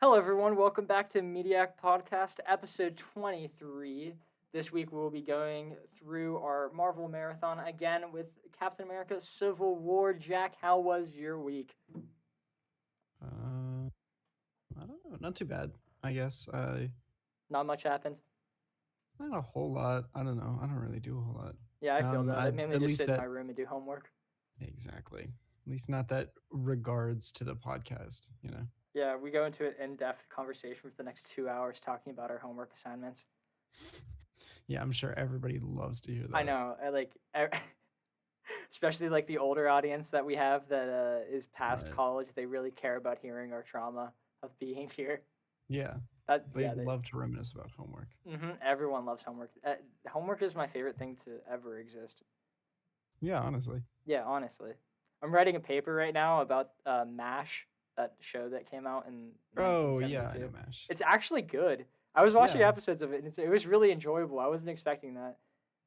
Hello, everyone. Welcome back to Mediak Podcast, episode 23. This week we'll be going through our Marvel marathon again with Captain America Civil War. Jack, how was your week? I don't know. Not too bad, I guess. Not much happened. Not a whole lot. I don't know. I don't really do a whole lot. Yeah, I feel that. I I mainly at just least sit in that my room and do homework. exactly. At least not that regards to the podcast. Yeah, we go into an in-depth conversation for the next 2 hours talking about our homework assignments. Yeah, I'm sure everybody loves to hear that. I know. Especially like the older audience that we have that is past Right. college. They really care about hearing our trauma of being here. Yeah, they They love to reminisce about homework. Everyone loves homework. Homework is my favorite thing to ever exist. Yeah, honestly. Yeah, honestly, I'm writing a paper right now about MASH, that show that came out in Oh yeah, I 1972. know Mash. It's actually good. I was watching Yeah, episodes of it, and it was really enjoyable. I wasn't expecting that.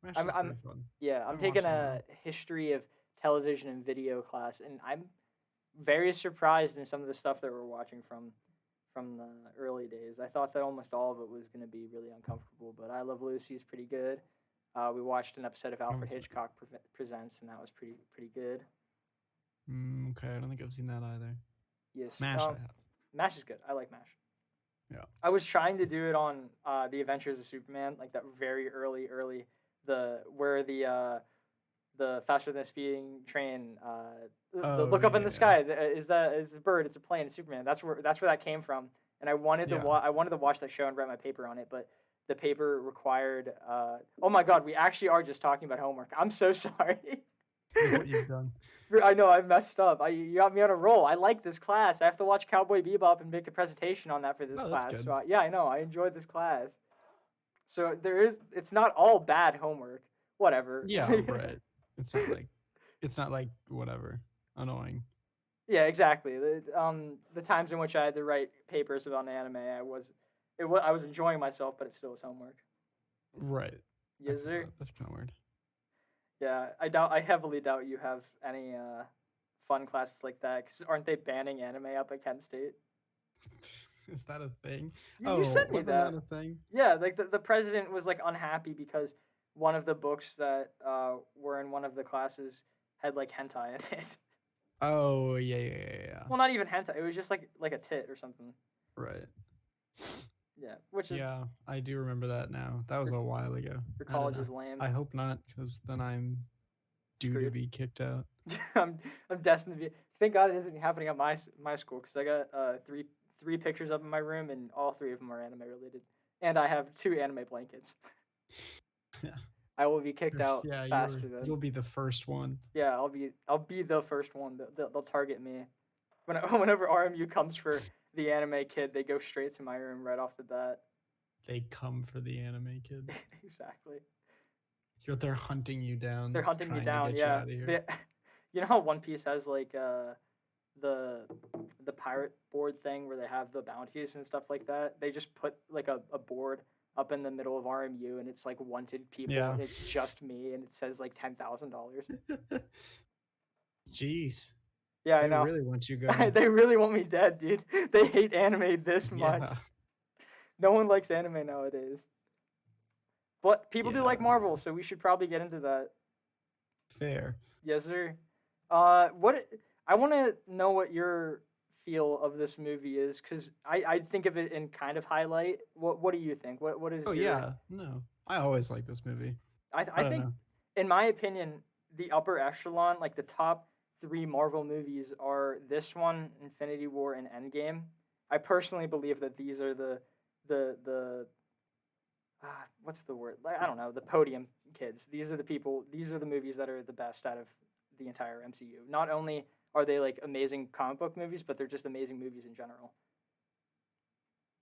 Mash I'm is I'm pretty fun. yeah, I I'm haven't watched taking it in a a while. history of television and video class, and I'm very surprised in some of the stuff that we're watching from the early days. I thought that almost all of it was going to be really uncomfortable, but I Love Lucy is pretty good. We watched an episode of I haven't Alfred seen it. Hitchcock Presents, and that was pretty good. Okay, I don't think I've seen that either. Yes, Mash, I have. Mash is good. I like Mash. Yeah. I was trying to do it on the Adventures of Superman, like that very early the where the faster than a speeding train. The Oh look up in the yeah, sky is a bird. It's a plane. It's Superman. That's where that came from. And yeah. I wanted to watch that show and write my paper on it, but the paper required. Oh my God, we actually are just talking about homework. I'm so sorry. What you've done. I know I messed up. You got me on a roll. I like this class. I have to watch Cowboy Bebop and make a presentation on that for this Oh, that's class. good. So yeah, I know. I enjoyed this class. So it's not all bad homework. Whatever. Yeah, right. It's not like whatever. Annoying. Yeah, exactly. The times in which I had to write papers about anime, I was enjoying myself, but it still was homework. Right. I Yes, feel sir. that. That's kind of weird. Yeah, I heavily doubt you have any fun classes like that. Cause aren't they banning anime up at Kent State? Is that a thing? You Oh, sent me wasn't that that. a thing? Yeah, like the president was like unhappy because one of the books that were in one of the classes had like hentai in it. Oh, yeah, yeah, yeah, yeah. Well, not even hentai. It was just like a tit or something. Right. Yeah, which is Yeah, I do remember that now. That was for, a while ago. for I don't college know. is lame. I hope not, because then I'm due to Screwed. be kicked out. I'm I'm destined to be. Thank God it isn't happening at my school because I got three pictures up in my room and all three of them are anime related, and I have two anime blankets. Yeah. I will be kicked out Yeah, faster than you'll be the first one. yeah. I'll be the first one. They'll target me. Whenever RMU comes for the anime kid, they go straight to my room right off the bat. They come for the anime kid. Exactly. They're hunting you down, They're hunting me trying to down. get you Yeah. out of here. You know how One Piece has like the the pirate board thing where they have the bounties and stuff like that. They just put like a board up in the middle of RMU and it's like wanted people Yeah. and it's just me and it says like $10,000. Jeez. Yeah, I They know. really want you gone. They really want me dead, dude. They hate anime this much. Yeah. No one likes anime nowadays. But people do Yeah. like Marvel, so we should probably get into that. Fair. Yes, sir. What I want to know what your feel of this movie is, because I think of it in kind of highlight. What do you think? What is Oh your? yeah. No. I always like this movie. I I don't think, know. in my opinion, the upper echelon, like the top three Marvel movies, are this one, Infinity War, and Endgame. I personally believe that these are the what's the word? Like, I don't know, the podium kids. These are the people. These are the movies that are the best out of the entire MCU. Not only are they like amazing comic book movies, but they're just amazing movies in general.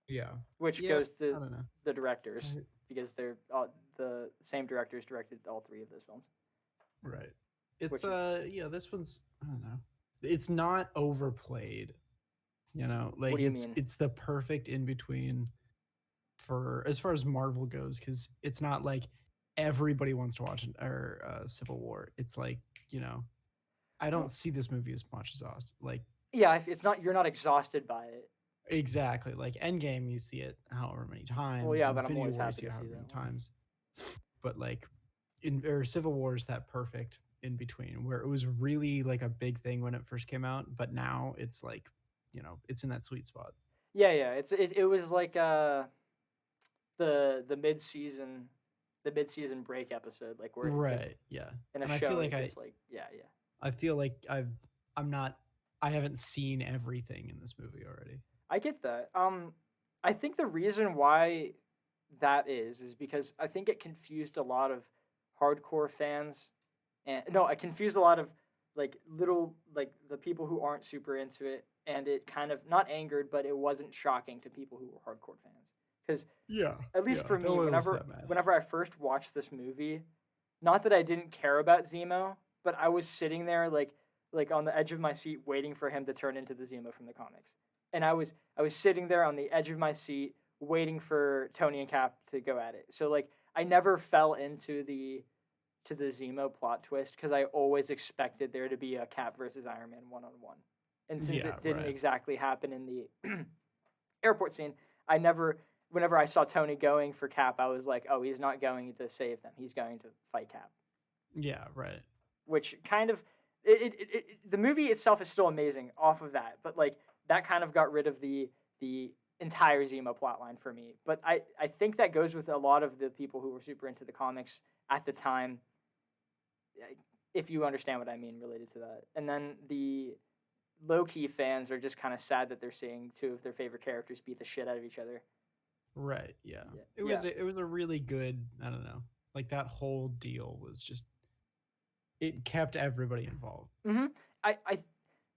Yeah. Which Yeah. goes to I don't know. the directors I- because they're the same directors directed all three of those films. Right. It's Which is yeah, this one's I don't know. It's not overplayed. what Like do you mean? it's the perfect in between for as far as Marvel goes, because it's not like everybody wants to watch Civil War. It's like, you know, I don't Well, see this movie as much as Austin. Like yeah, if it's not you're not exhausted by it. Exactly. Like Endgame, you see it however many Well, times. yeah, but I'm Infinity always War, you happy see to it see however that many one. times. But like in or Civil War is that perfect in between where it was really like a big thing when it first came out, but now it's like, it's in that sweet spot. Yeah, yeah. It was like the mid season break episode, like where Right. Yeah. in a And I feel show like it I gets like yeah, yeah. I feel like I'm not I haven't seen everything in this movie already. I get that. I think the reason why that is because I think it confused a lot of hardcore fans, and no, I confused a lot of like little like the people who aren't super into it, and it kind of not angered, but it wasn't shocking to people who were hardcore fans. Because Yeah. at least Yeah. for No me, one was whenever that mad. whenever I first watched this movie, not that I didn't care about Zemo, but I was sitting there like on the edge of my seat waiting for him to turn into the Zemo from the comics. And I was sitting there on the edge of my seat waiting for Tony and Cap to go at it. So like I never fell into the Zemo plot twist because I always expected there to be a Cap versus Iron Man 1-on-1. And since Yeah, it didn't right. exactly happen in the airport scene, I never whenever I saw Tony going for Cap, I was like, "Oh, he's not going to save them. He's going to fight Cap." Yeah, right. Which kind of the movie itself is still amazing off of that, but like that kind of got rid of the entire Zemo plotline for me. But I think that goes with a lot of the people who were super into the comics at the time, if you understand what I mean related to that. And then the low key fans are just kind of sad that they're seeing two of their favorite characters beat the shit out of each other. Right. Yeah. Yeah, It yeah. was it was a really good, I don't know. Like that whole deal was just it kept everybody involved. I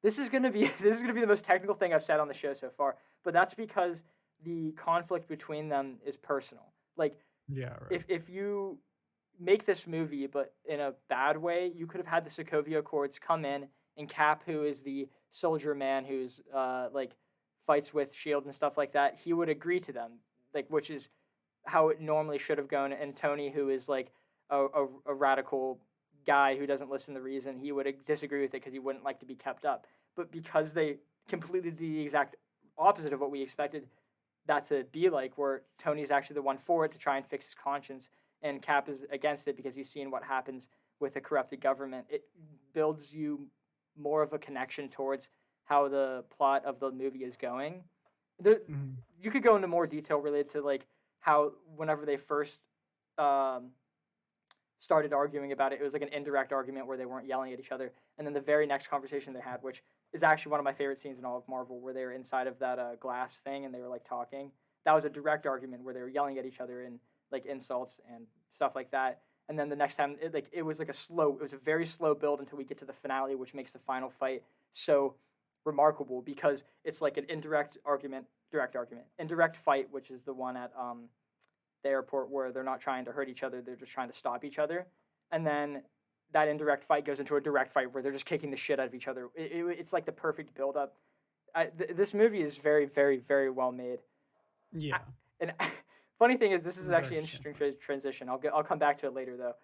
this is gonna be this is gonna be the most technical thing I've said on the show so far, but that's because the conflict between them is personal. Like Yeah, right. if you make this movie, but in a bad way, you could have had the Sokovia Accords come in and Cap, who is the soldier man who's like fights with Shield and stuff like that, he would agree to them, like which is how it normally should have gone. And Tony, who is like a radical guy who doesn't listen to reason, he would disagree with it because he wouldn't like to be kept up. But because they completed the exact opposite of what we expected that to be like, where Tony's actually the one for it to try and fix his conscience, and Cap is against it because he's seen what happens with a corrupted government, it builds you more of a connection towards how the plot of the movie is going. There, Mhm. you could go into more detail related to like how whenever they first um, started arguing about it, it was like an indirect argument where they weren't yelling at each other. And then the very next conversation they had, which is actually one of my favorite scenes in all of Marvel, where they were inside of that glass thing and they were like talking. That was a direct argument where they were yelling at each other and like insults and stuff like that. And then the next time, it was a very slow build until we get to the finale, which makes the final fight so remarkable because it's like an indirect argument, direct argument, indirect fight, which is the one at the airport where they're not trying to hurt each other, they're just trying to stop each other. And then that indirect fight goes into a direct fight where they're just kicking the shit out of each other. It's like the perfect build up. This movie is very, very, very well made. Yeah. And funny thing is, this is Very actually an interesting interesting transition. I'll come back to it later though.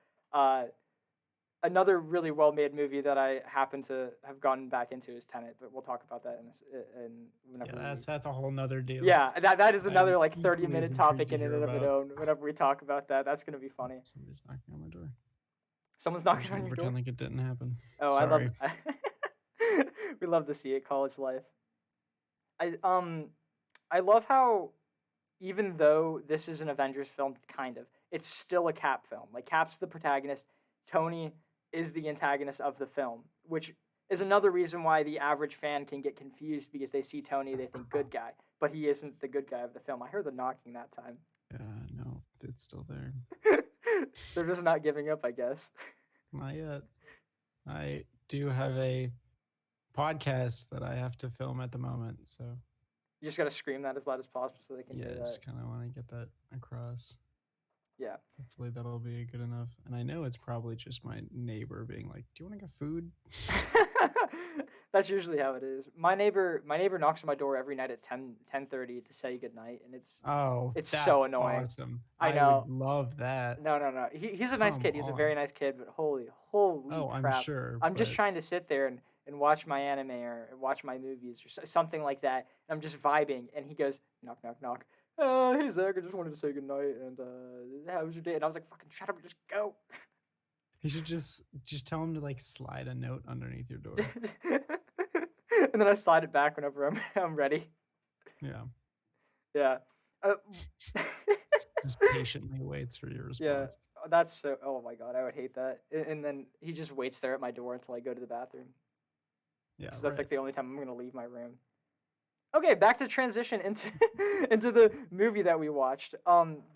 Another really well made movie that I happen to have gotten back into is Tenet, but we'll talk about that in Yeah, whenever that's a whole nother deal. yeah, that is I'm another like equally 30-minute as topic intrigued to in and hear of its about. own. Whenever we talk about that, that's gonna be funny. Somebody's knocking on my door. Someone's I'm knocking just on gonna your door. pretend like it didn't happen. Oh, Sorry. I love. We love to see it. College life. I love how even though this is an Avengers film, kind of, it's still a Cap film. Like Cap's the protagonist, Tony is the antagonist of the film, which is another reason why the average fan can get confused because they see Tony, they think good guy, but he isn't the good guy of the film. I heard the knocking that time. No, it's still there. They're just not giving up, I guess. Not yet. I do have a podcast that I have to film at the moment, so You just gotta scream that as loud as possible so they can yeah, hear I that. just kind of want to get that across. Yeah. Hopefully that'll be good enough. And I know it's probably just my neighbor being like, "Do you want to get food?" That's usually how it is. My neighbor knocks on my door every night at 10:30 to say goodnight, and it's Oh, it's that's so annoying. awesome. I I would know. love that. No. He's a nice Come kid. He's a very on. nice kid, but holy Oh, I'm crap. sure, I'm just but trying to sit there and and watch my anime or watch my movies or something like that. And I'm just vibing, and he goes, knock, knock, knock. Hey Zach, I just wanted to say goodnight, and how was your day? And I was like, fucking shut up, and just go. He should just tell him to like slide a note underneath your door. And then I slide it back whenever I'm ready. Yeah. Yeah. Just patiently waits for your Yeah. response. That's so. Oh my god, I would hate that. And then he just waits there at my door until I go to the bathroom. Yeah. Because that's Right. like the only time I'm gonna leave my room. Okay, back to transition into into the movie that we watched.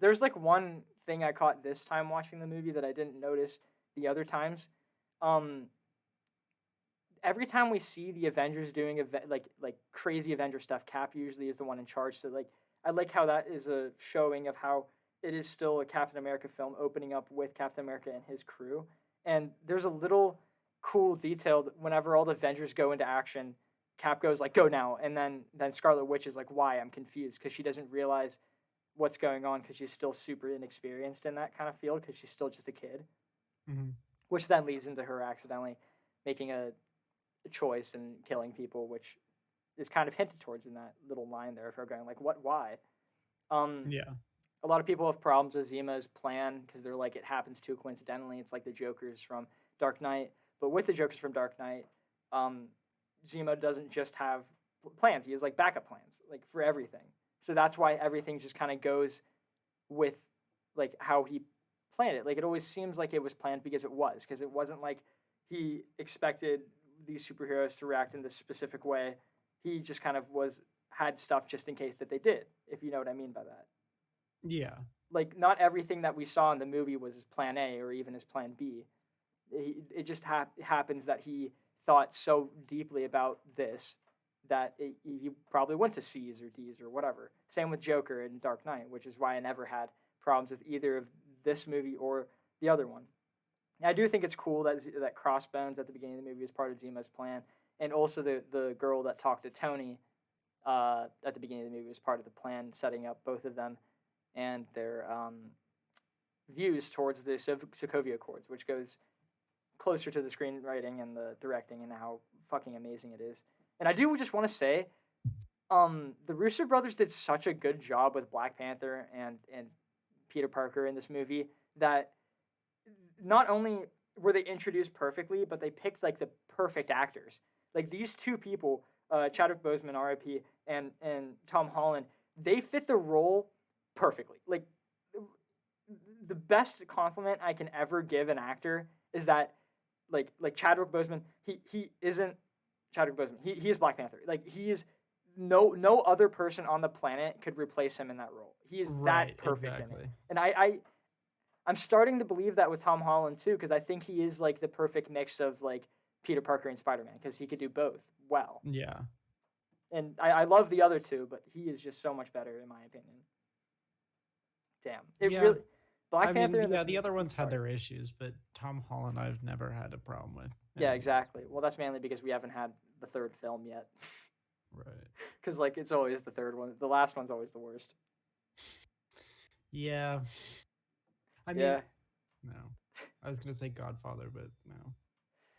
There's like one thing I caught this time watching the movie that I didn't notice the other times. Um, every time we see the Avengers doing like crazy Avenger stuff, Cap usually is the one in charge. So like I like how that is a showing of how it is still a Captain America film opening up with Captain America and his crew. And there's a little cool detail that whenever all the Avengers go into action, Cap goes like, "Go now," and then Scarlet Witch is like, "Why?" I'm confused because she doesn't realize what's going on because she's still super inexperienced in that kind of field because she's still just a kid, Mm-hmm. which then leads into her accidentally making a choice and killing people, which is kind of hinted towards in that little line there of her going like, "What? Why?" Yeah. A lot of people have problems with Zima's plan because they're like, it happens too coincidentally. It's like the Jokers from Dark Knight, but with the Jokers from Dark Knight, Zima doesn't just have plans; he has like backup plans, like for everything. So that's why everything just kind of goes with like how he planned it. Like it always seems like it was planned because it wasn't like he expected these superheroes to react in this specific way. He just kind of had stuff just in case that they did, if you know what I mean by that. Yeah. Like not everything that we saw in the movie was his plan A or even his plan B. It just happens that he thought so deeply about this that he probably went to C's or D's or whatever. Same with Joker and Dark Knight, which is why I never had problems with either of this movie or the other one. And I do think it's cool that Crossbones at the beginning of the movie is part of Zima's plan, and also the girl that talked to Tony at the beginning of the movie was part of the plan, setting up both of them and their views towards the Sokovia Accords, which goes closer to the screenwriting and the directing and how fucking amazing it is. And I do just want to say, the Russo brothers did such a good job with Black Panther and Peter Parker in this movie that not only were they introduced perfectly, but they picked like the perfect actors. Like these two people, Chadwick Boseman, R.I.P., and Tom Holland, they fit the role perfectly. Like the best compliment I can ever give an actor is that like Chadwick Boseman, he isn't Chadwick Boseman. He is Black Panther. Like he is no other person on the planet could replace him in that role. He is that perfect in it. And I'm starting to believe that with Tom Holland too, because I think he is like the perfect mix of like Peter Parker and Spider-Man, because he could do both well. Yeah. And I love the other two, but he is just so much better in my opinion. Damn. It Yeah. really Black Panther. Yeah, the other ones had their issues, but Tom Holland I've never had a problem with. Yeah, exactly. Well, that's mainly because we haven't had the third film yet. Right. Because like it's always the third one. The last one's always the worst. Yeah. I mean, no. I was gonna say Godfather, but no.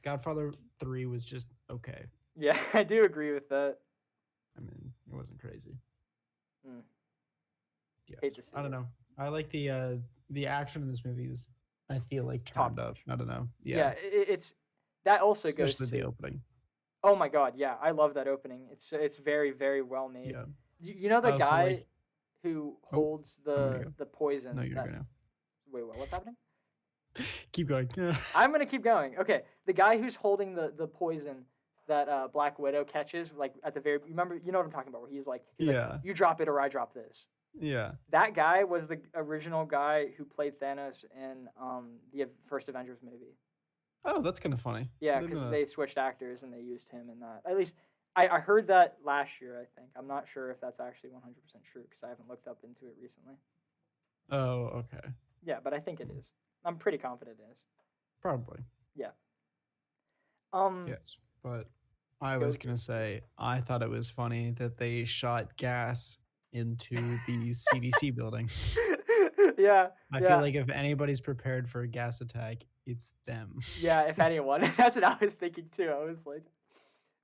Godfather 3 was just okay. Yeah, I do agree with that. I mean, it wasn't crazy. Mm. Yes. I don't know. I like the action in this movie is, I feel like, turned up. I don't know. Yeah. It's that also especially goes to the opening. Oh my god, yeah, I love that opening. It's very very well made. Yeah. You know the guy who holds the poison. No, you're going now. Wait, what's happening? Keep going. I'm gonna keep going. Okay, the guy who's holding the poison that Black Widow catches, like at the very, you know what I'm talking about, where he's like, you drop it or I drop this. Yeah. That guy was the original guy who played Thanos in the first Avengers movie. Oh, that's kind of funny. Yeah, because they switched actors and they used him in that. At least I heard that last year, I think. I'm not sure if that's actually 100% true because I haven't looked up into it recently. Oh, okay. Yeah, but I think it is. I'm pretty confident it is. Probably. Yeah. Yes, but I was going to say, I thought it was funny that they shot gas into the CDC building. Yeah. I feel like if anybody's prepared for a gas attack, it's them. Yeah, if anyone. That's what I was thinking too. I was like,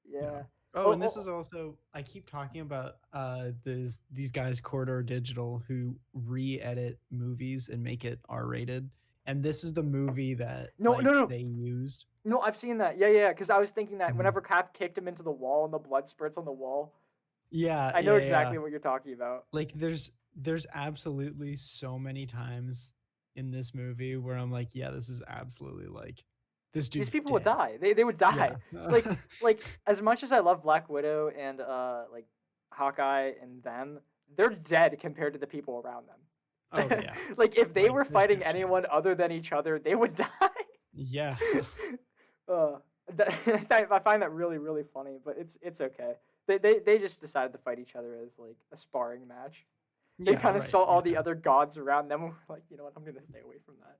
Yeah. Yeah. Oh, Oh, and this oh is also I keep talking about these guys Corridor Digital who re-edit movies and make it R-rated. And this is the movie that no, no, like no, they used. no. I've seen that. Yeah, yeah. Because I was thinking that Mhm. whenever Cap kicked him into the wall and the blood spurts on the wall, Yeah, I know yeah, yeah. exactly what you're talking about. Like there's absolutely so many times in this movie where I'm like, yeah, this is absolutely like this These dude's people would dead. die. They would die. Yeah. Like as much as I love Black Widow and like Hawkeye and them, they're dead compared to the people around Oh them. yeah. Like if they Like were there's no fighting anyone chance. other than each other, they would die. Yeah. uh, I find that really really funny, but it's okay. They just decided to fight each other as like a sparring match. They Yeah, kind of right. saw all the Yeah. other gods around them and were like, you know what, I'm gonna stay away from that.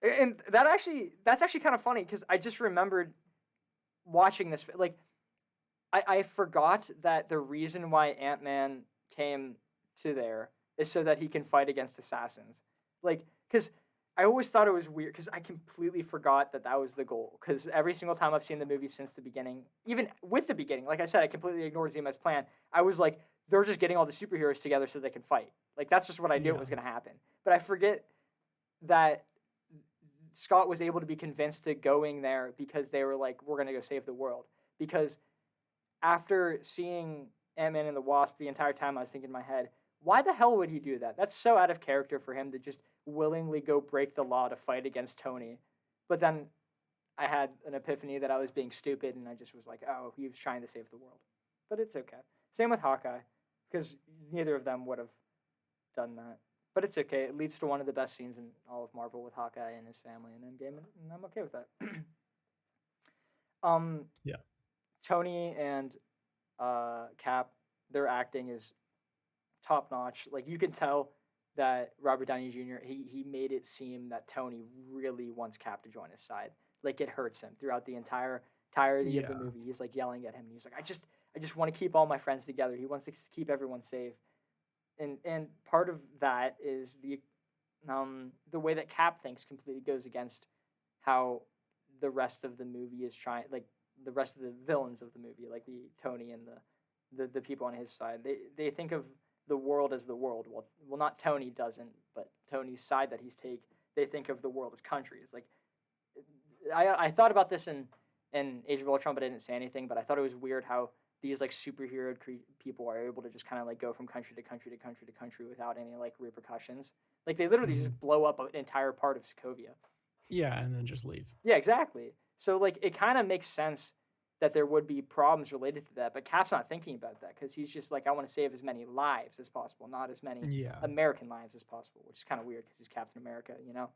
And that's actually kind of funny because I just remembered watching this. Like I forgot that the reason why Ant-Man came to there is so that he can fight against assassins. Like, because I always thought it was weird because I completely forgot that that was the goal. Because every single time I've seen the movie since the beginning, even with the beginning, like I said, I completely ignored Zima's plan. I was like, they're just getting all the superheroes together so they can fight. Like, that's just what I knew it Yeah. was going to happen. But I forget that Scott was able to be convinced to going there because they were like, we're going to go save the world. Because after seeing Ant-Man and the Wasp the entire time, I was thinking in my head, why the hell would he do that? That's so out of character for him to just willingly go break the law to fight against Tony. But then I had an epiphany that I was being stupid, and I just was like, oh, he was trying to save the world. But it's okay. Same with Hawkeye, because neither of them would have done that. But it's okay. It leads to one of the best scenes in all of Marvel with Hawkeye and his family in Endgame, and I'm okay with that. um, Yeah. Tony and Cap, their acting is top notch. Like you can tell that Robert Downey Jr. He made it seem that Tony really wants Cap to join his side. Like it hurts him throughout the entirety of the Yeah. movie. He's like yelling at him. And he's like, I just want to keep all my friends together. He wants to keep everyone safe. And part of that is the way that Cap thinks completely goes against how the rest of the movie is trying, like the rest of the villains of the movie, like the Tony and the people on his side. They think of the world as the world. Well, not Tony doesn't, but Tony's side that he's take. They think of the world as countries. Like I thought about this in Age of Ultron, but I didn't say anything. But I thought it was weird how these like superhero people are able to just kind of like go from country to country to country to country without any like repercussions. Like they literally Mhm. just blow up an entire part of Sokovia. Yeah, and then just leave. Yeah, exactly. So like it kind of makes sense that there would be problems related to that, but Cap's not thinking about that because he's just like, I want to save as many lives as possible, not as many Yeah. American lives as possible, which is kind of weird because he's Captain America, you know?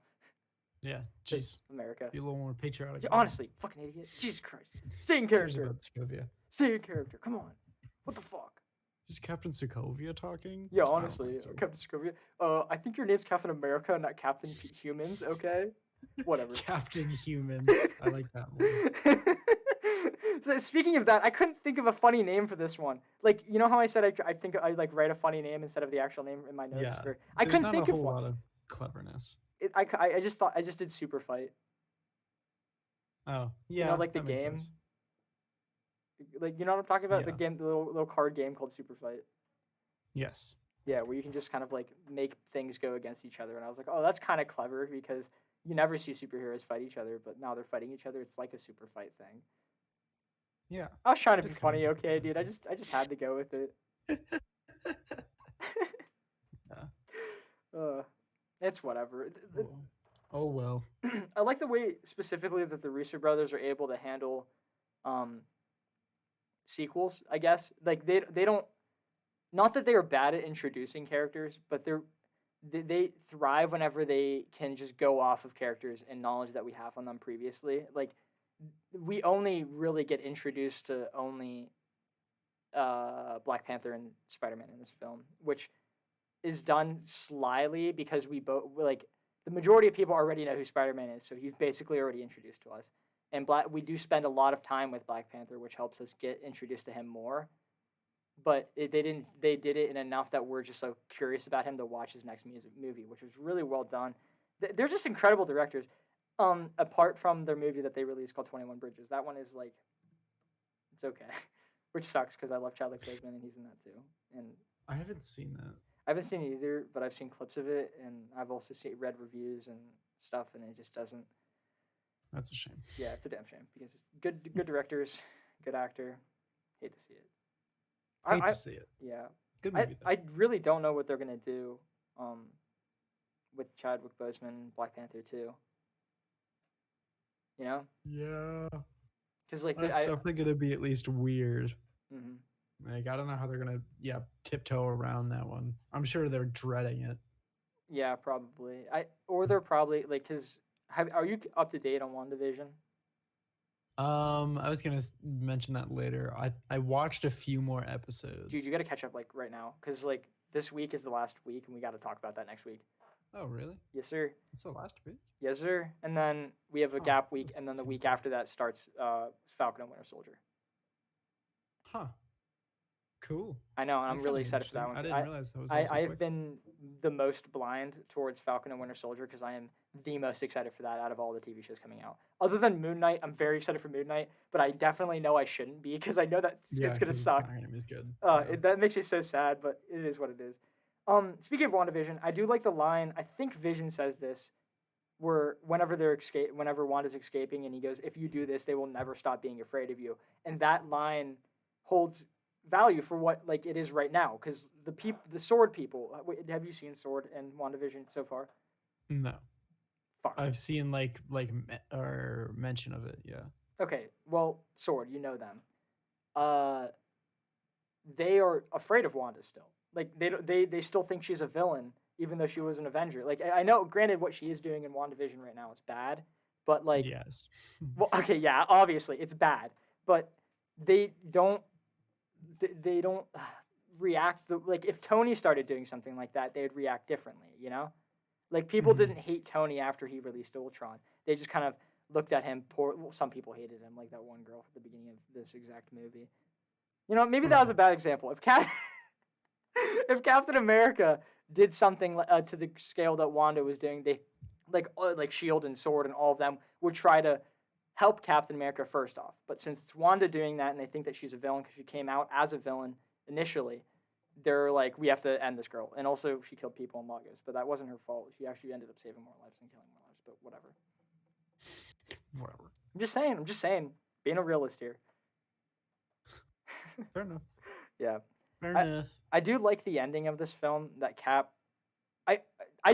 Yeah. Because Jeez. America. Be a little more patriotic. Honestly, fucking idiot. Jesus Christ. Stay in Who cares character. about Sokovia? Stay in character. Come on. What the fuck? Is Captain Sokovia talking? Yeah, I don't honestly, think so. Captain Sokovia. I think your name's Captain America, not Captain Humans. Okay, whatever. Captain Humans. I like that one. So speaking of that, I couldn't think of a funny name for this one. Like, you know how I said I think I like write a funny name instead of the actual name in my notes Yeah. for. I There's couldn't not think a of whole one. lot of cleverness. I just thought I just did Super Fight. Oh, yeah. You know, like the that makes game. sense. Like you know what I'm talking about? The Yeah. game, the little card game called Super Fight. Yes. Yeah, where you can just kind of like make things go against each other. And I was like, oh, that's kind of clever because you never see superheroes fight each other, but now they're fighting each other. It's like a super fight thing. Yeah. I was trying to be Just funny, kinda okay, different. dude. I just had to go with it. Yeah. It's whatever. Oh well. I like the way specifically that the Russo brothers are able to handle sequels. I guess like they don't, not that they are bad at introducing characters, but they thrive whenever they can just go off of characters and knowledge that we have on them previously. Like we only really get introduced to only Black Panther and Spider-Man in this film, which is done slyly because we both like the majority of people already know who Spider-Man is, so he's basically already introduced to us. And we do spend a lot of time with Black Panther, which helps us get introduced to him more. But they did it in enough that we're just so curious about him to watch his next movie, which was really well done. They're just incredible directors. Apart from their movie that they released called 21 Bridges, that one is like, it's okay, which sucks because I love Chadwick Boseman and he's in that too. And I haven't seen that. I haven't seen it either, but I've seen clips of it and I've also read reviews and stuff, and it just doesn't. That's a shame. Yeah, it's a damn shame because it's good directors, good actor. Hate to see it. Hate to see it. Yeah. Good movie though. I really don't know what they're gonna do, with Chadwick Boseman and Black Panther 2. You know, Yeah. because like That's definitely gonna be at least weird. Mhm. Like I don't know how they're gonna tiptoe around that one. I'm sure they're dreading it. Yeah, probably. They're probably like, cause are you up to date on WandaVision? I was gonna mention that later. I watched a few more episodes. Dude, you got to catch up like right now, cause like this week is the last week, and we got to talk about that next week. Oh really? Yes, sir. It's the last week. Yes, sir. And then we have a gap week, and then the week after that starts Falcon and Winter Soldier. Huh. Cool. I know, and I'm really excited for that one. I didn't realize that was. Also I've quick. been the most blind towards Falcon and Winter Soldier because I am the most excited for that out of all the TV shows coming out. Other than Moon Knight, I'm very excited for Moon Knight, but I definitely know I shouldn't be because I know that it's gonna suck. It's not gonna be as good. That makes me so sad, but it is what it is. Speaking of WandaVision, I do like the line. I think Vision says this, where whenever Wanda's escaping, and he goes, "If you do this, they will never stop being afraid of you." And that line holds value for what like it is right now, because the sword people. Have you seen Sword and WandaVision so far? No. Fuck. I've seen or mention of it. Yeah. Okay, well, Sword, you know them. They are afraid of Wanda still. Like they still think she's a villain, even though she was an Avenger. Like I know, granted, what she is doing in WandaVision right now is bad, but like, yes. well, okay, yeah, obviously it's bad, but they don't react like if Tony started doing something like that, they'd react differently. You know, like people didn't hate Tony after he released Ultron. They just kind of looked at him. Some people hated him, like that one girl at the beginning of this exact movie. You know, maybe that was a bad example. If Captain America did something to the scale that Wanda was doing, they like Shield and Sword and all of them would try to help Captain America first off. But since it's Wanda doing that, and they think that she's a villain because she came out as a villain initially, they're like, we have to end this girl. And also, she killed people in Lagos, but that wasn't her fault. She actually ended up saving more lives than killing more lives. But whatever. Whatever. I'm just saying. Being a realist here. Fair enough. Yeah. Fair enough. I do like the ending of this film. That Cap, I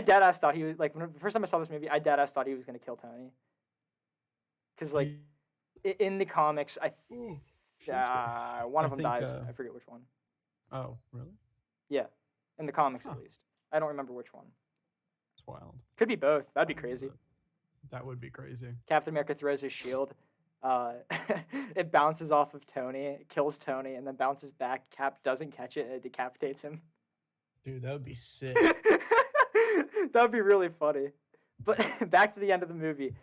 dead ass thought he was like, the first time I saw this movie, I dead ass thought he was gonna kill Tony. Because like in the comics, one of them dies. I forget which one. Oh, really? Yeah, in the comics at least. I don't remember which one. It's wild. Could be both. That'd be crazy. That would be crazy. Captain America throws his shield. It bounces off of Tony, kills Tony, and then bounces back. Cap doesn't catch it, and it decapitates him. Dude, that would be sick. That would be really funny. But back to the end of the movie.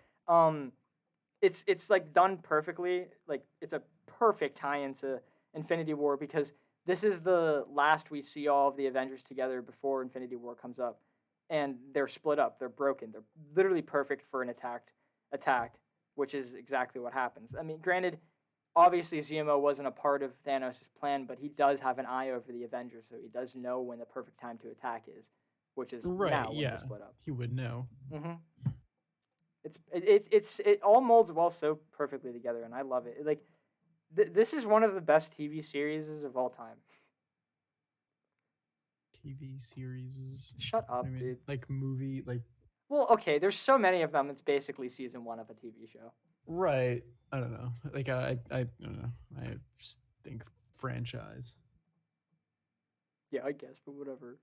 It's like done perfectly. Like it's a perfect tie into Infinity War because this is the last we see all of the Avengers together before Infinity War comes up, and they're split up. They're broken. They're literally perfect for an attack, which is exactly what happens. I mean, granted, obviously Zemo wasn't a part of Thanos' plan, but he does have an eye over the Avengers, so he does know when the perfect time to attack is, which is now when they're split up. He would know. Mm-hmm. It all molds well so perfectly together, and I love it. Like, this is one of the best TV series of all time. TV series. Shut up, dude. Like movie, like. Well, okay. There's so many of them. It's basically season 1 of a TV show. Right. I don't know. Like I don't know. I just think franchise. Yeah, I guess, but whatever.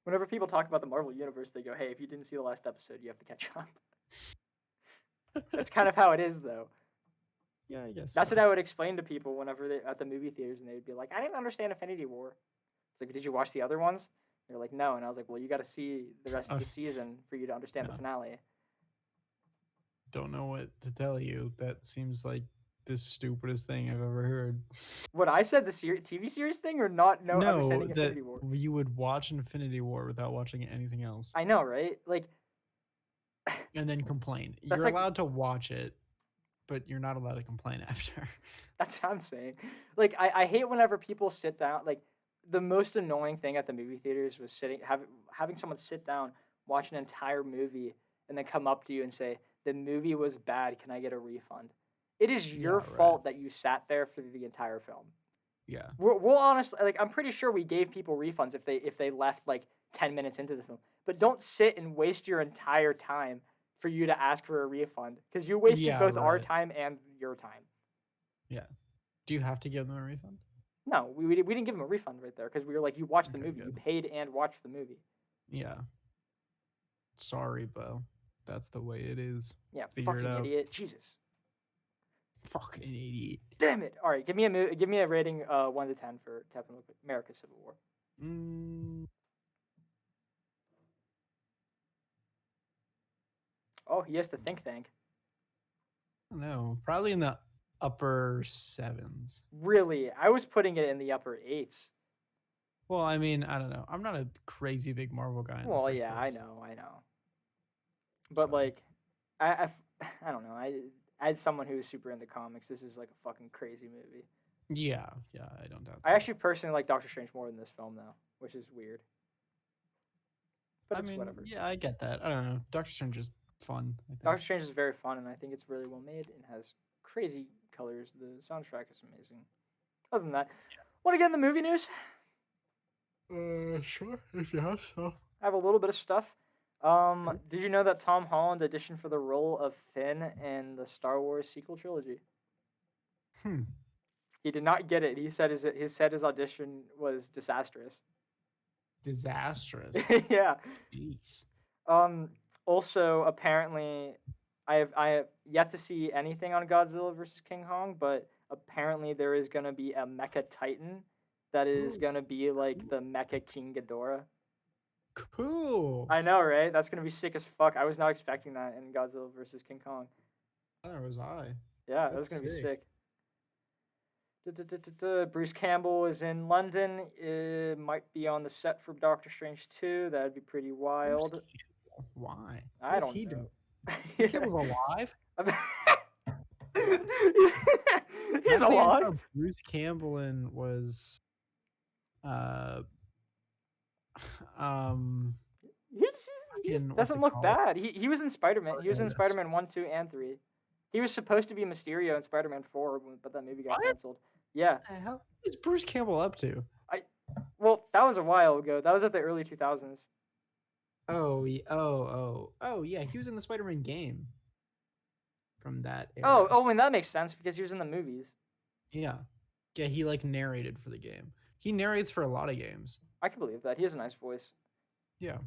Whenever people talk about the Marvel Universe, they go, "Hey, if you didn't see the last episode, you have to catch up." That's kind of how it is, though. Yeah, I guess. That's what I would explain to people whenever they at the movie theaters, and they would be like, "I didn't understand Infinity War." It's like, "Did you watch the other ones?" They're like, "No," and I was like, "Well, you got to see the rest of the season for you to understand the finale." Don't know what to tell you. That seems like the stupidest thing I've ever heard. What I said, the TV series thing, or not? No, understanding Infinity War. You would watch Infinity War without watching anything else. I know, right? Like, and then complain. That's You're like allowed to watch it, but you're not allowed to complain after. that's what I'm saying. Like I hate whenever people sit down. Like the most annoying thing at the movie theaters was having someone sit down, watch an entire movie, and then come up to you and say the movie was bad. Can I get a refund? It is Yeah, your right. fault that you sat there for the entire film. Yeah. We'll honestly, like, I'm pretty sure we gave people refunds if they left like 10 minutes into the film. But don't sit and waste your entire time for you to ask for a refund because you wasted Yeah, both our right. time and your time. Yeah. Do you have to give them a refund? No, we didn't give them a refund right there because we were like, you watched the Okay, movie, you good. paid and watched the movie. Yeah. Sorry, Bo. That's the way it is. Yeah, Figure it fucking out. idiot. Jesus, Fucking idiot. damn it. All right, give me a rating 1 to 10 for Captain America: Civil War. Mm, Oh, he has the think tank. I don't know. Probably in the upper sevens. Really, I was putting it in the upper eights. Well, I mean, I don't know. I'm not a crazy big Marvel guy in the Well, first yeah, place. I know. But So, like, I, I don't know. As someone who's super into comics, this is like a fucking crazy movie. yeah, I don't doubt I that. actually personally like Doctor Strange more than this film though, which is weird. But I it's mean, whatever. yeah, I get that. I don't know. Doctor Strange is fun, I think. Doctor Strange is very fun, and I think it's really well made and has crazy colors. The soundtrack is amazing. Other than that, want to get in the movie news? Sure, if you have so. I have a little bit of stuff. Cool. Did you know that Tom Holland auditioned for the role of Finn in the Star Wars sequel trilogy? Hmm. He did not get it. He said his audition was disastrous. Disastrous. Yeah. Jeez. Um. Also, apparently, I have yet to see anything on Godzilla versus King Kong, but apparently there is gonna be a Mecha Titan that is gonna be like the Mecha King Ghidorah. Cool. I know, right? That's gonna be sick as fuck. I was not expecting that in Godzilla versus King Kong. There was I. Yeah, That's that's gonna be sick. sick. Bruce Campbell is in London. It might be on the set for Doctor Strange 2. That'd be pretty Bruce wild. Campbell. Why? I What is don't he know. doing? Bruce Campbell's alive? What? He's Last thing I saw alive. Bruce Campbell in was uh um He just fucking what's doesn't it look called? bad. He was in Spider Man. He was in Artemis. Spider Man 1, 2, and 3. He was supposed to be Mysterio in Spider Man 4, but that movie got What canceled. Yeah. the hell is Bruce Campbell up to? Well, that was a while ago. That was at the early 2000s. Oh yeah, he was in the Spider-Man game from that Oh, era. I mean, that makes sense because he was in the movies. Yeah. Yeah, he like narrated for the game. He narrates for a lot of games. I can believe that. He has a nice voice. Yeah.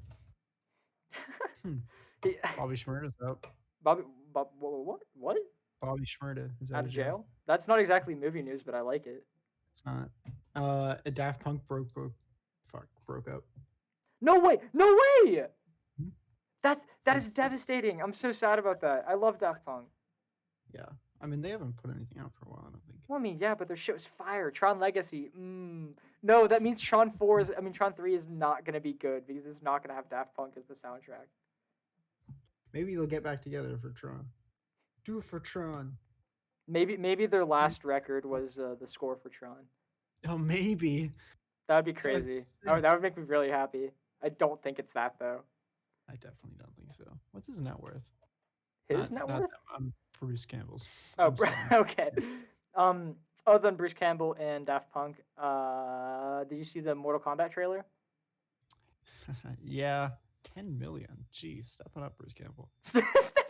Hmm. He, Bobby Shmurda's out. Bobby, what? Bobby Shmurda is Out of jail? That's not exactly movie news, but I like it. It's not. A Daft Punk broke up. No way! No way! Hmm? That is devastating. I'm so sad about that. I love Daft Punk. Yeah. I mean, they haven't put anything out for a while, I don't think. Well, I mean, yeah, but their shit was fire. Tron Legacy. No, that means Tron 3 is not gonna be good because it's not gonna have Daft Punk as the soundtrack. Maybe they'll get back together for Tron. Do it for Tron. Maybe their last record was the score for Tron. Oh, maybe. That would be That'd be crazy. sick. That would make me really happy. I don't think it's that though. I definitely don't think so. What's his net worth? His net worth? Them, I'm Bruce Campbell's. Oh, I'm sorry. okay. Other than Bruce Campbell and Daft Punk, did you see the Mortal Kombat trailer? Yeah, 10 million. Jeez, step it up, Bruce Campbell. Step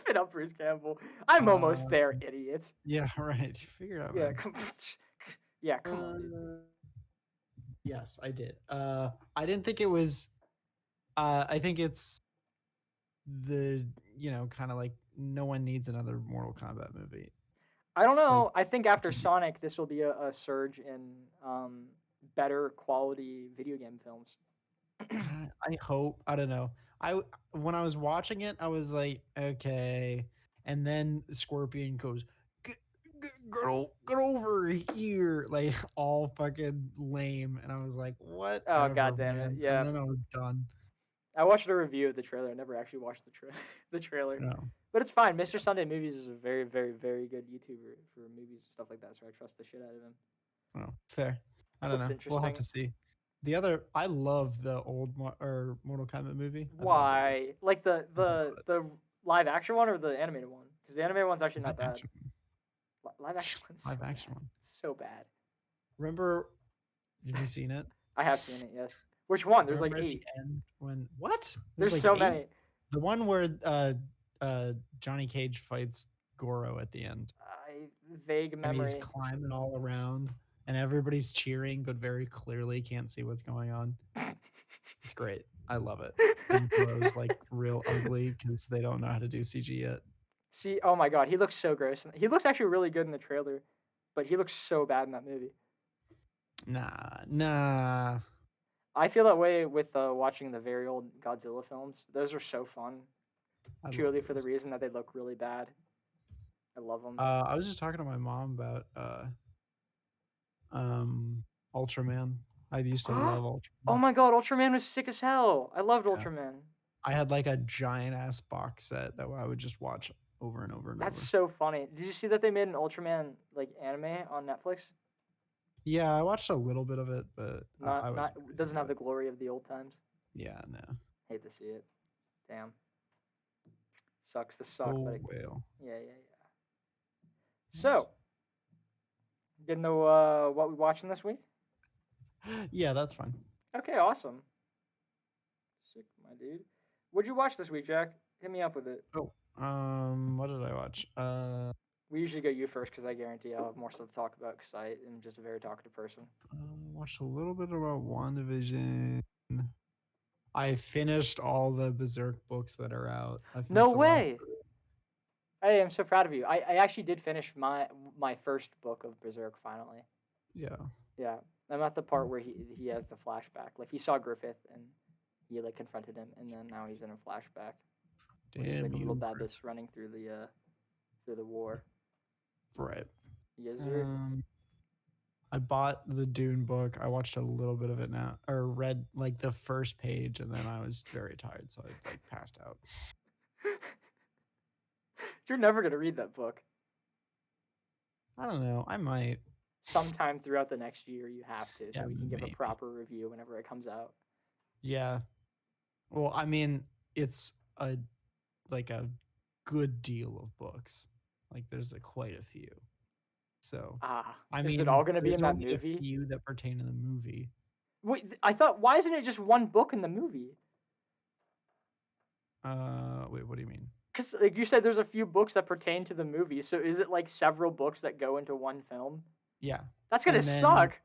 it up, Bruce Campbell. I'm almost there, idiots. Yeah, right. Figure it out, Yeah, man. come on, dude. Yes, I did. I didn't think it was. I think it's the kind of like no one needs another Mortal Kombat movie. I don't know. I think after Sonic, this will be a surge in better quality video game films. I hope. I don't know. When I was watching it, I was like, okay, and then Scorpion goes, get over here, like all fucking lame, and I was like, Oh, whatever, God damn it. man. Yeah. And then I was done. I watched a review of the trailer. I never actually watched the trailer. No. But it's fine. Mr. Sunday Movies is a very, very, very good YouTuber for movies and stuff like that. So I trust the shit out of him. Oh, fair. I don't Looks know. We'll have interesting. to see. I love the old Mortal Kombat movie. I love it. Why? Like the Love the it. the live action one or the animated one? Because the animated one's actually not Live bad. action. Live action one's so Live action bad. one. It's so bad. Remember? Have you seen it? I have seen it. Yes. Which one? There's like Remember at 8. the end when what? There's like so 8? many. The one where Johnny Cage fights Goro at the end, Vague and he's memory. climbing all around, and everybody's cheering, but very clearly can't see what's going on. It's great. I love it. And Goro's like real ugly because they don't know how to do CG yet. See, oh my god, he looks so gross. He looks actually really good in the trailer, but he looks so bad in that movie. Nah. I feel that way with watching the very old Godzilla films. Those are so fun, I purely love for the those. reason that they look really bad. I love them. I was just talking to my mom about Ultraman. I used to love Oh Ultraman. my god, Ultraman was sick as hell. I loved Yeah. Ultraman. I had like a giant ass box set that I would just watch over and over and That's over. so funny. Did you see that they made an Ultraman like anime on Netflix? Yeah, I watched a little bit of it, but I was Doesn't have the glory of the old times. Yeah, no. Hate to see it. Damn. Sucks to suck, Oh but it, well. yeah. So, getting to what we watching this week? Yeah, that's fine. Okay, awesome. Sick, my dude. What'd you watch this week, Jack? Hit me up with it. Oh, what did I watch? We usually go you first because I guarantee I'll have more stuff to talk about because I am just a very talkative person. Watched a little bit about WandaVision. I finished all the Berserk books that are out. I finished No the last way! Hey, I'm so proud of you. I actually did finish my first book of Berserk finally. Yeah. Yeah, I'm at the part where he has the flashback. Like he saw Griffith and he like confronted him, and then now he's in a flashback. When he's like a little Babis running through the war. Right. Yes, sir. I bought the Dune book. I watched a little bit of it now, or read like the first page, and then I was very tired, so I like passed out. You're never gonna read that book. I don't know. I might. Sometime throughout the next year, you have to, so Yeah, we can give maybe. a proper review whenever it comes out. Yeah. Well, I mean, it's a good deal of books. Like there's quite a few. So I Is mean, it all gonna be in there's that only movie? a few that pertain to the movie. Wait, I thought, why isn't it just one book in the movie? Wait, what do you mean? Because like you said, there's a few books that pertain to the movie. So is it like several books that go into one film? Yeah. That's gonna And then suck.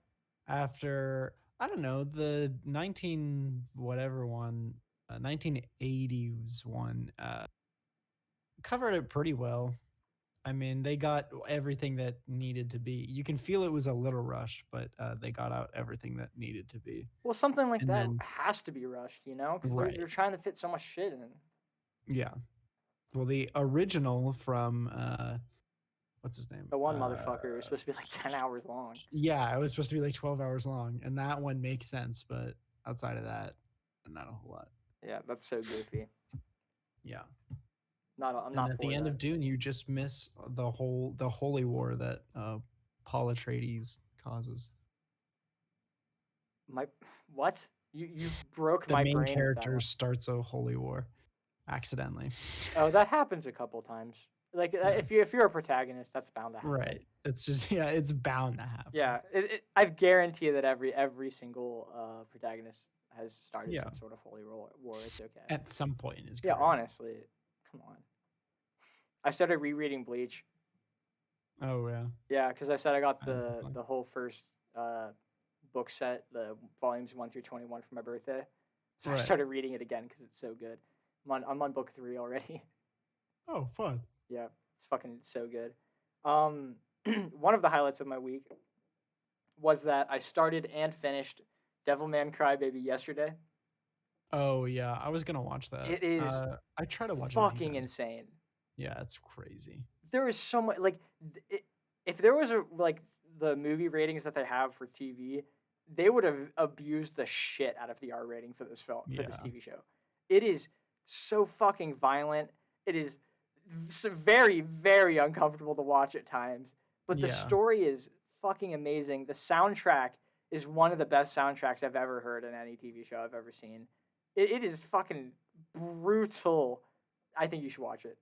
After I don't know the 1980s one covered it pretty well. I mean, they got everything that needed to be. You can feel it was a little rushed, but they got out everything that needed to be. Well, something like And that then has to be rushed, you know, because Right. they're trying to fit so much shit in. Yeah. Well, the original from what's his name? The one motherfucker was supposed to be like 10 hours long. Yeah, it was supposed to be like 12 hours long, and that one makes sense, but outside of that, not a whole lot. Yeah, that's so goofy. Yeah. I'm And not at for the end that. of Dune, you just miss the holy war that Paul Atreides causes. What? You broke The my main brain. with that character one. starts a holy war accidentally. Oh, that happens a couple times. Like Yeah. if you're a protagonist, that's bound to happen. Right. It's just it's bound to happen. Yeah, I guarantee that every single protagonist has started some sort of holy war. It's okay. At some point in his Yeah, career. honestly, come on. I started rereading Bleach. Oh yeah. Yeah, because I said I got Definitely. the whole first book set, the volumes 1 through 21 for my birthday. So I Right. started reading it again because it's so good. I'm on book 3 already. Oh, fun. Yeah, it's so good. One of the highlights of my week was that I started and finished Devilman Crybaby yesterday. Oh yeah, I was gonna watch that. It is I try to watch it a few fucking times. insane. Yeah, it's crazy. There is so much like if there was the movie ratings that they have for TV, they would have abused the shit out of the R rating for this film for this Yeah. TV show. It is so fucking violent. It is very, very uncomfortable to watch at times. But the Yeah. story is fucking amazing. The soundtrack is one of the best soundtracks I've ever heard in any TV show I've ever seen. It is fucking brutal. I think you should watch it.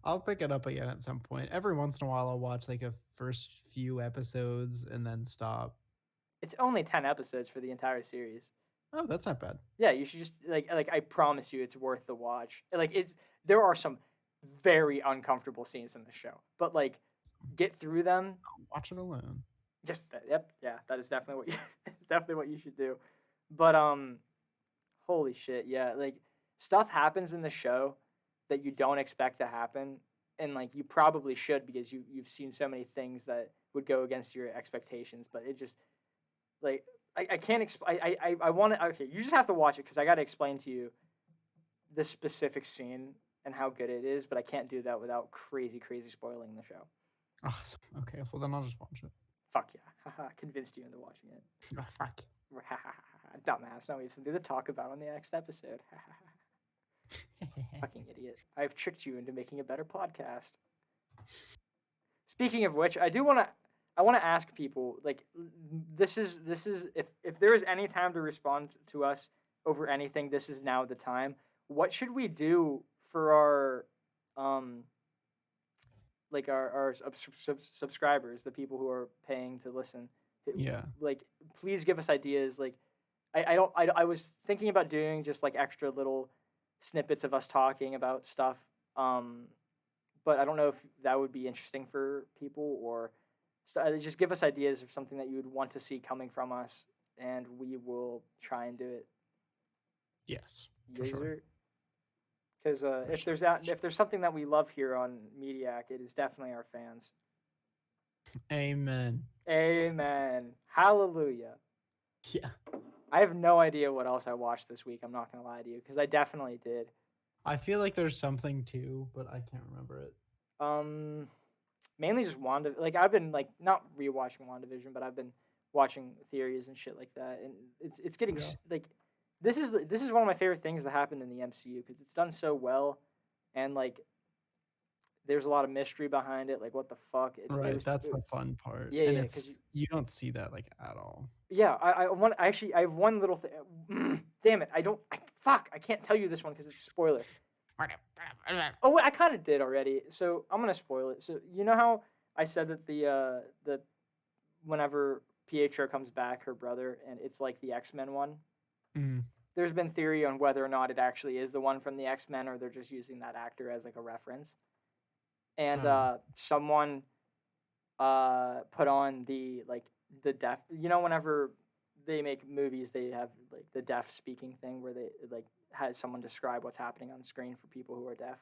I'll pick it up again at some point. Every once in a while, I'll watch like a first few episodes and then stop. It's only 10 episodes for the entire series. Oh, that's not bad. Yeah, you should just like I promise you it's worth the watch. Like there are some very uncomfortable scenes in the show, but like get through them. I'll watch it alone. Just yep, yeah, that is definitely what you it's definitely what you should do. But holy shit, yeah, like stuff happens in the show that you don't expect to happen, and like you probably should because you've seen so many things that would go against your expectations, but it just like I can't explain. I want to. Okay, you just have to watch it because I got to explain to you the specific scene and how good it is, but I can't do that without crazy spoiling the show. Awesome. Okay, well then I'll just watch it. Fuck yeah, haha, convinced you into watching it. Oh, fuck. Dumbass. Now we have something to talk about on the next episode. Fucking idiot. I've tricked you into making a better podcast. Speaking of which, I want to ask people like this is if there is any time to respond to us over anything, this is now the time. What should we do for our like our subscribers, the people who are paying to listen? Yeah. Like please give us ideas. Like I was thinking about doing just like extra little snippets of us talking about stuff. But I don't know if that would be interesting for people or so just give us ideas of something that you would want to see coming from us, and we will try and do it. Yes, for sure. Because if there's something that we love here on Mediak, it is definitely our fans. Amen. Amen. Hallelujah. Yeah. I have no idea what else I watched this week. I'm not gonna lie to you because I definitely did. I feel like there's something too, but I can't remember it. Mainly just Wanda. Like I've been like not rewatching WandaVision, but I've been watching theories and shit like that, and it's getting like this is one of my favorite things that happened in the MCU because it's done so well, and like there's a lot of mystery behind it. Like what the fuck? That's the fun part. Yeah, and yeah. Because you don't see that like at all. Yeah, I have one little thing. Damn it! I can't tell you this one because it's a spoiler. Oh, wait, I kind of did already, so I'm gonna spoil it. So you know how I said that the whenever Pietro comes back, her brother, and it's like the X-Men one. Mm. There's been theory on whether or not it actually is the one from the X-Men, or they're just using that actor as like a reference. And someone put on the deaf. You know, whenever they make movies, they have like the deaf speaking thing where they like has someone describe what's happening on screen for people who are deaf.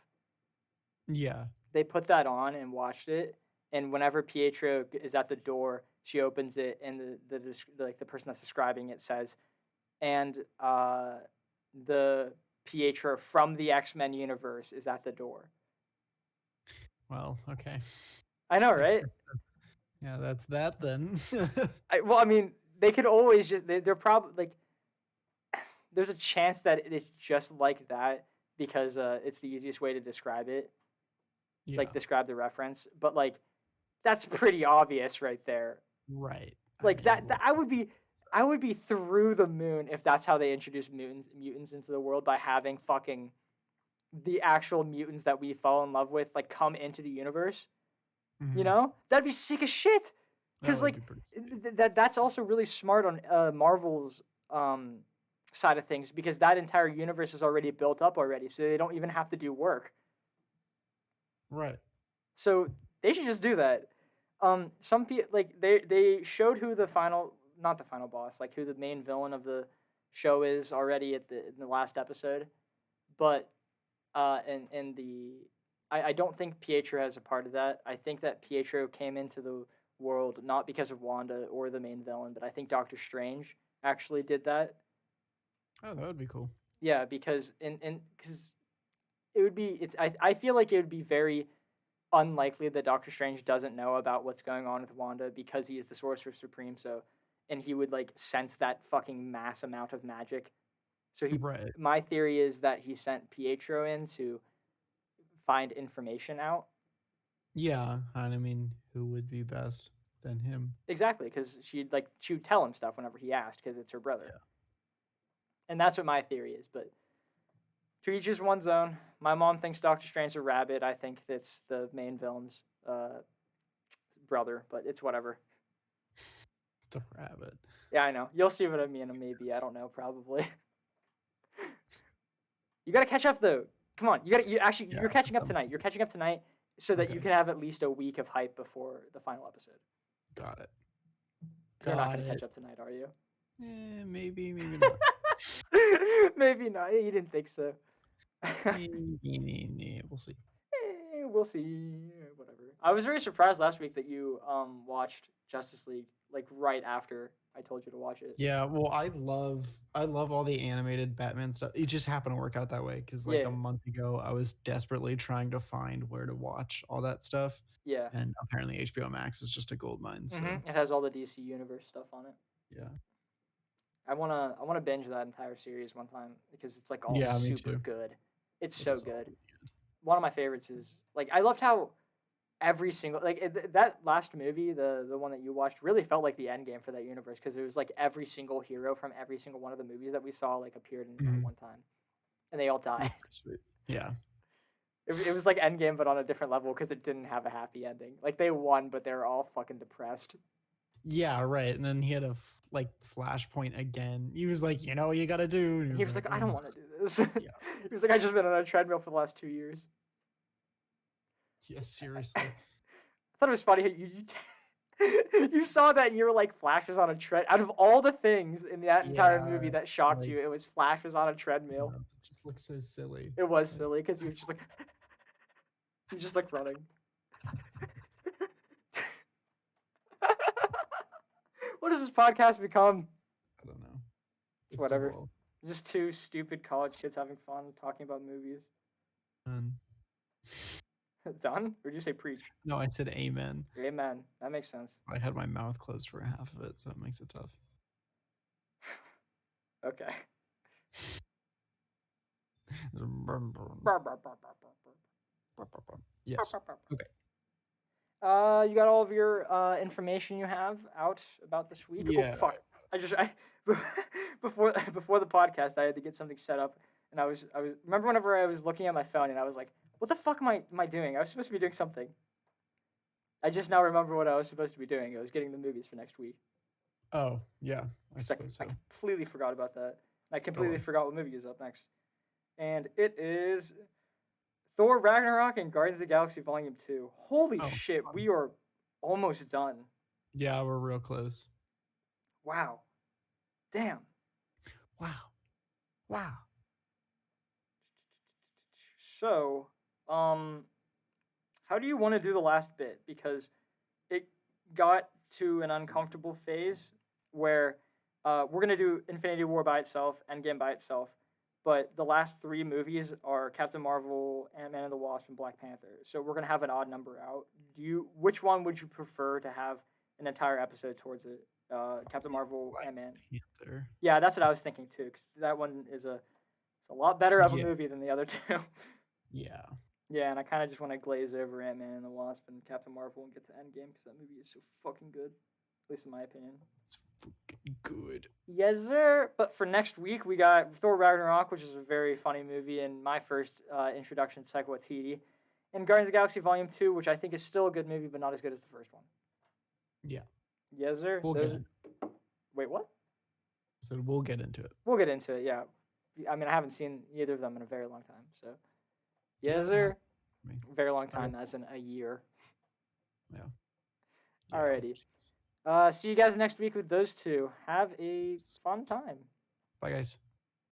Yeah. They put that on and watched it, and whenever Pietro is at the door, she opens it, and the person that's describing it says, and the Pietro from the X-Men universe is at the door. Well, okay. I know, right? That's that then. I mean, they could always just they're probably like there's a chance that it's just like that because it's the easiest way to describe it. Yeah. Like describe the reference, but like that's pretty obvious right there. Right. Like I would be through the moon if that's how they introduce mutants into the world by having fucking the actual mutants that we fall in love with like come into the universe. Mm-hmm. You know? That'd be sick as shit. Cuz like that's also really smart on Marvel's side of things because that entire universe is already built up already, so they don't even have to do work. Right. So they should just do that. Some people like they showed who not the final boss, like who the main villain of the show is already in the last episode, but I don't think Pietro has a part of that. I think that Pietro came into the world not because of Wanda or the main villain, but I think Doctor Strange actually did that. Oh, that would be cool. Yeah, because because it would be I feel like it would be very unlikely that Doctor Strange doesn't know about what's going on with Wanda because he is the Sorcerer Supreme, and he would like sense that fucking mass amount of magic. So Right. my theory is that he sent Pietro in to find information out. Yeah, and I mean, who would be best than him? Exactly, because she would tell him stuff whenever he asked, because it's her brother, Yeah. and that's what my theory is. But to each his one's own. My mom thinks Doctor Strange's a rabbit. I think it's the main villain's brother, but it's whatever. The rabbit. Yeah, I know. You'll see what I mean. Maybe I don't know. Probably. You gotta catch up though. Come on, you actually Yeah, you're catching at up some tonight. point. You're catching up tonight so that you Okay. can have at least a week of hype before the final episode. Got it. You're not Got gonna catch it. up tonight, are you? Maybe, maybe not. Maybe not. You didn't think so. We'll see. We'll see. Whatever. I was very surprised last week that you watched Justice League like right after I told you to watch it. Yeah, well, I love all the animated Batman stuff. It just happened to work out that way because like Yeah. a month ago, I was desperately trying to find where to watch all that stuff, Yeah. and apparently HBO Max is just a gold mine. So It has all the DC Universe stuff on it. yeah, I wanna binge that entire series one time because it's like all yeah, me super too. good. It's It so is all good. really good. One of my favorites is like I loved how every single that last movie, the one that you watched, really felt like the end game for that universe because it was like every single hero from every single one of the movies that we saw like appeared in at Mhm. one time, and they all It was died. pretty sweet. Yeah, It was like Endgame, but on a different level because it didn't have a happy ending. Like they won, but they were all fucking depressed. yeah, right. And then he had a like flashpoint again. He was like, you know what you got to do. And And he he was was like, like, I don't want to do this. yeah, He was like, I just been on a treadmill for the last 2 years. yeah, seriously. I thought it was funny how you saw that and you were like flashes on a tread. Out of all the things in that entire movie Yeah, that shocked like you, it was flashes on a you treadmill. know, it just looks so silly. It was Like, silly because he was just like he's just like running. What does this podcast become? I don't know. It's whatever. Well, Just two stupid college kids having fun talking about movies. Done? Or did you say preach? no, I said amen. Amen. That makes sense. I had my mouth closed for half of it, so it makes it tough. Okay. Yes. Okay. You got all of your information you have out about this week? Yeah. Oh, fuck. I before the podcast I had to get something set up and I was remember whenever I was looking at my phone and I was like, what the fuck am I doing? I was supposed to be doing something. I just now remember what I was supposed to be doing. I was getting the movies for next week. Oh, yeah. I 'Cause suppose so. I completely forgot about that. I completely Totally. forgot what movie is up next. And it is Thor Ragnarok and Guardians of the Galaxy Volume 2. Holy Oh, shit, fun. we are almost done. Yeah, we're real close. Wow. Damn. Wow. Wow. So, how do you want to do the last bit? Because it got to an uncomfortable phase where we're going to do Infinity War by itself, Endgame by itself, but the last three movies are Captain Marvel, Ant-Man and the Wasp, and Black Panther. So we're going to have an odd number out. Which one would you prefer to have an entire episode towards it? Captain Marvel, Black Ant-Man. Panther. Yeah, that's what I was thinking too, because that one is a lot better of a Yeah. movie than the other two. Yeah. Yeah, and I kind of just want to glaze over Ant-Man and the Wasp and Captain Marvel and get to Endgame because that movie is so fucking good, at least in my opinion. It's fucking good. Yes, sir. But for next week, we got Thor Ragnarok, which is a very funny movie and my first introduction to Taika Waititi, and Guardians of the Galaxy Volume 2, which I think is still a good movie, but not as good as the first one. Yeah. Yes, sir. We'll get it. Wait, what? So we'll get into it. We'll get into it, yeah. I mean, I haven't seen either of them in a very long time, so. Yes, Yeah, sir. I mean, Very long time, as in a year. yeah. Alrighty. See you guys next week with those two. Have a fun time. Bye, guys.